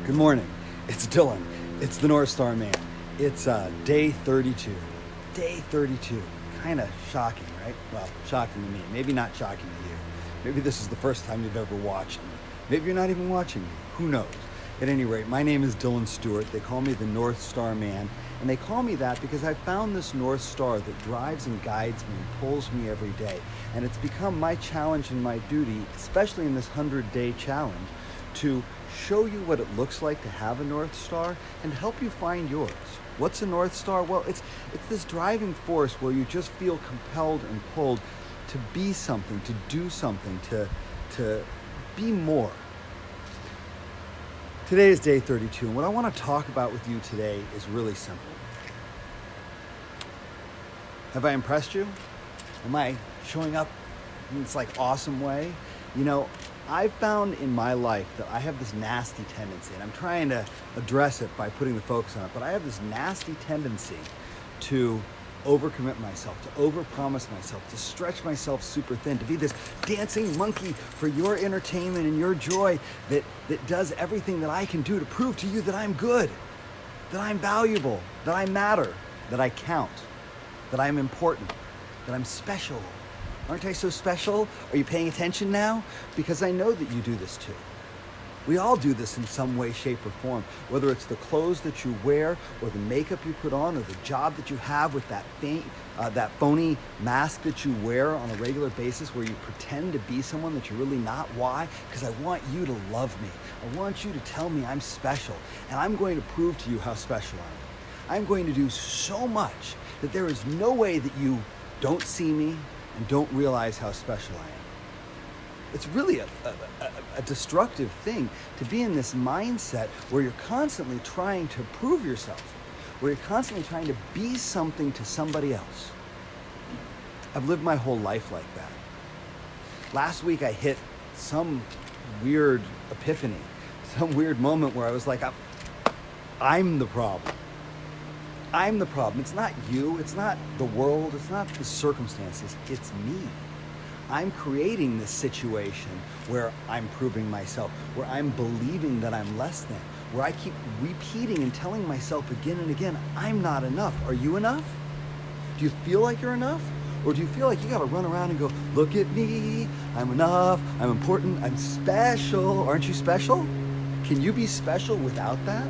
Good morning. It's Dylan. It's the North Star Man. It's day 32. Day 32. Kind of shocking, right? Well, shocking to me. Maybe not shocking to you. Maybe this is the first time you've ever watched me. Maybe you're not even watching me. Who knows? At any rate, my name is Dylan Stewart. They call me the North Star Man. And they call me that because I found this North Star that drives and guides me and pulls me every day. And it's become my challenge and my duty, especially in this 100-day challenge, to show you what it looks like to have a North Star and help you find yours. What's a North Star? Well, it's this driving force where you just feel compelled and pulled to be something, to do something, to be more. Today is day 32, and what I want to talk about with you today is really simple. Have I impressed you? Am I showing up in this awesome way? You know, I've found in my life that I have this nasty tendency, and I'm trying to address it by putting the focus on it, but I have this nasty tendency to overcommit myself, to overpromise myself, to stretch myself super thin, to be this dancing monkey for your entertainment and your joy that does everything that I can do to prove to you that I'm good, that I'm valuable, that I matter, that I count, that I'm important, that I'm special. Aren't I so special? Are you paying attention now? Because I know that you do this too. We all do this in some way, shape, or form, whether it's the clothes that you wear or the makeup you put on or the job that you have with that phony mask that you wear on a regular basis where you pretend to be someone that you're really not. Why? Because I want you to love me. I want you to tell me I'm special, and I'm going to prove to you how special I am. I'm going to do so much that there is no way that you don't see me and don't realize how special I am. It's really a destructive thing to be in this mindset where you're constantly trying to prove yourself, where you're constantly trying to be something to somebody else. I've lived my whole life like that. Last week I hit some weird epiphany, some weird moment where I was like, I'm the problem. I'm the problem. It's not you. It's not the world. It's not the circumstances. It's me. I'm creating this situation where I'm proving myself, where I'm believing that I'm less than, where I keep repeating and telling myself again and again, I'm not enough. Are you enough? Do you feel like you're enough? Or do you feel like you got to run around and go, look at me, I'm enough, I'm important, I'm special. Aren't you special? Can you be special without that?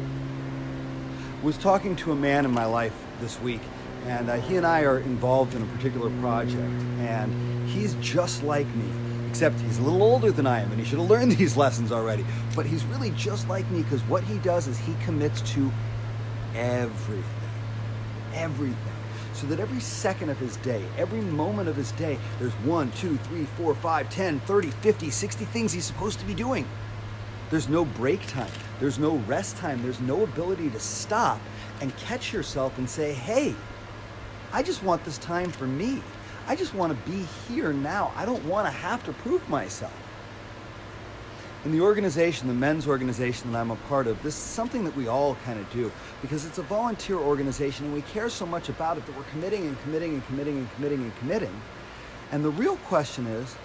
Was talking to a man in my life this week, and he and I are involved in a particular project, and he's just like me, except he's a little older than I am, and he should have learned these lessons already, but he's really just like me because what he does is he commits to everything, so that every second of his day, every moment of his day, there's 1, 2, 3, 4, 5, 10, 30, 50, 60 things he's supposed to be doing. There's no break time. There's no rest time. There's no ability to stop and catch yourself and say, hey, I just want this time for me. I just want to be here now. I don't want to have to prove myself. In the organization, the men's organization that I'm a part of, this is something that we all kind of do because it's a volunteer organization and we care so much about it that we're committing and committing and committing and committing and committing. And the real question is,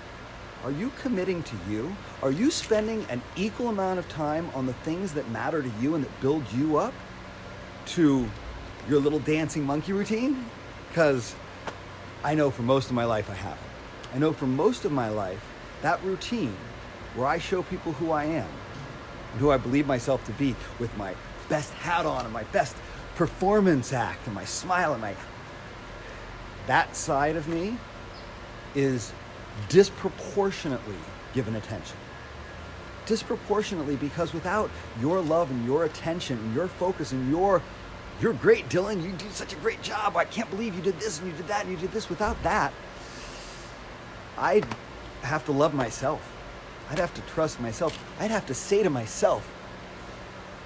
are you committing to you? Are you spending an equal amount of time on the things that matter to you and that build you up to your little dancing monkey routine? Because I know for most of my life I haven't. I know for most of my life, that routine where I show people who I am and who I believe myself to be with my best hat on and my best performance act and my smile and that side of me is disproportionately given attention. Disproportionately, because without your love and your attention and your focus and you're great, Dylan, you do such a great job, I can't believe you did this and you did that and you did this. Without that, I'd have to love myself. I'd have to trust myself. I'd have to say to myself,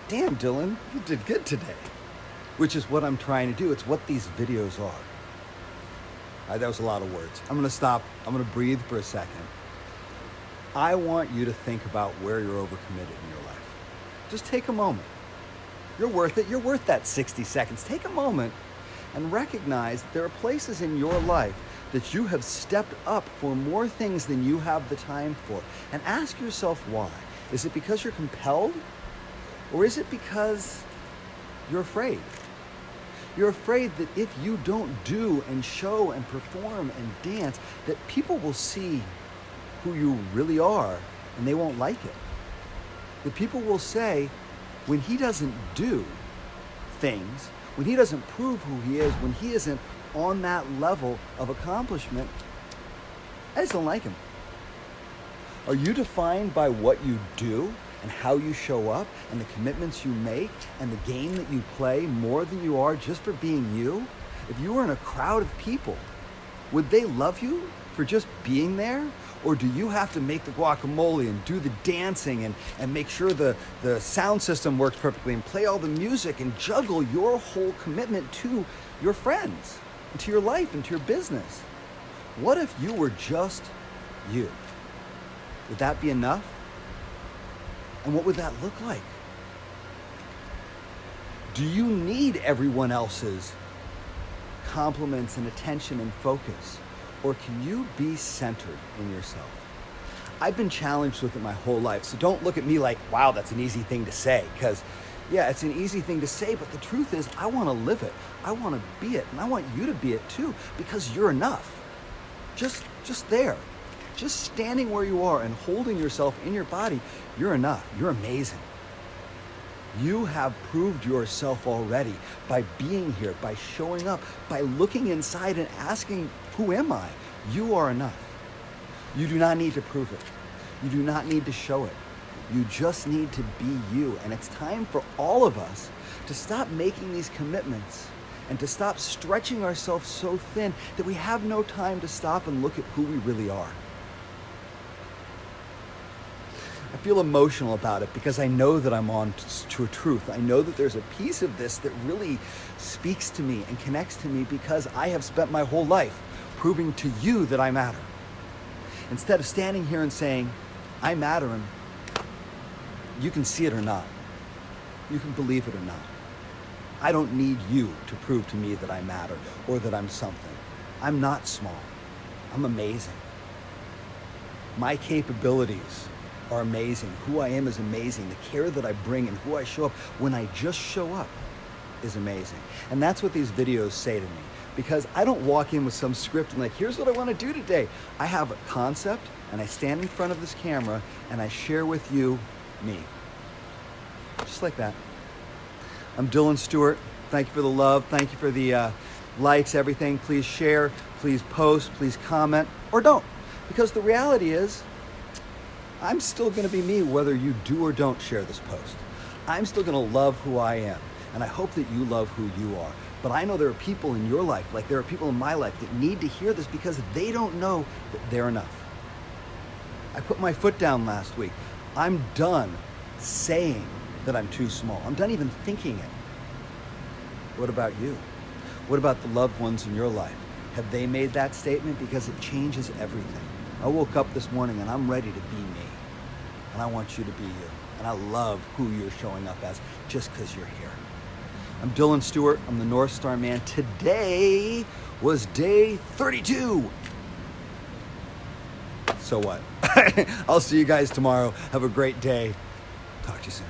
damn, Dylan, you did good today. Which is what I'm trying to do. It's what these videos are. That was a lot of words. I'm going to stop. I'm going to breathe for a second. I want you to think about where you're overcommitted in your life. Just take a moment. You're worth it. You're worth that 60 seconds. Take a moment and recognize that there are places in your life that you have stepped up for more things than you have the time for. And ask yourself why. Is it because you're compelled? Or is it because you're afraid? You're afraid that if you don't do and show and perform and dance, that people will see who you really are and they won't like it. That people will say, when he doesn't do things, when he doesn't prove who he is, when he isn't on that level of accomplishment, I just don't like him. Are you defined by what you do and how you show up and the commitments you make and the game that you play more than you are just for being you? If you were in a crowd of people, would they love you for just being there? Or do you have to make the guacamole and do the dancing and make sure the sound system works perfectly and play all the music and juggle your whole commitment to your friends and to your life and to your business? What if you were just you? Would that be enough? And what would that look like? Do you need everyone else's compliments and attention and focus? Or can you be centered in yourself? I've been challenged with it my whole life, so don't look at me like, wow, that's an easy thing to say, because yeah, it's an easy thing to say, but the truth is I want to live it. I want to be it, and I want you to be it too, because you're enough. Just there. Just standing where you are and holding yourself in your body, you're enough. You're amazing. You have proved yourself already by being here, by showing up, by looking inside and asking, who am I? You are enough. You do not need to prove it. You do not need to show it. You just need to be you. And it's time for all of us to stop making these commitments and to stop stretching ourselves so thin that we have no time to stop and look at who we really are. I feel emotional about it because I know that I'm on to a truth. I know that there's a piece of this that really speaks to me and connects to me because I have spent my whole life proving to you that I matter. Instead of standing here and saying, I matter, and you can see it or not. You can believe it or not. I don't need you to prove to me that I matter or that I'm something. I'm not small. I'm amazing. My capabilities are amazing. Who I am is amazing. The care that I bring and who I show up when I just show up is amazing. And that's what these videos say to me, because I don't walk in with some script and like, here's what I want to do today. I have a concept and I stand in front of this camera and I share with you me. Just like that. I'm Dylan Stewart. Thank you for the love. Thank you for the likes, everything. Please share, please post, please comment, or don't. Because the reality is, I'm still going to be me whether you do or don't share this post. I'm still going to love who I am, and I hope that you love who you are. But I know there are people in your life, like there are people in my life, that need to hear this because they don't know that they're enough. I put my foot down last week. I'm done saying that I'm too small. I'm done even thinking it. What about you? What about the loved ones in your life? Have they made that statement? Because it changes everything. I woke up this morning and I'm ready to be me. And I want you to be you. And I love who you're showing up as just because you're here. I'm Dylan Stewart. I'm the North Star Man. Today was day 32. So what? I'll see you guys tomorrow. Have a great day. Talk to you soon.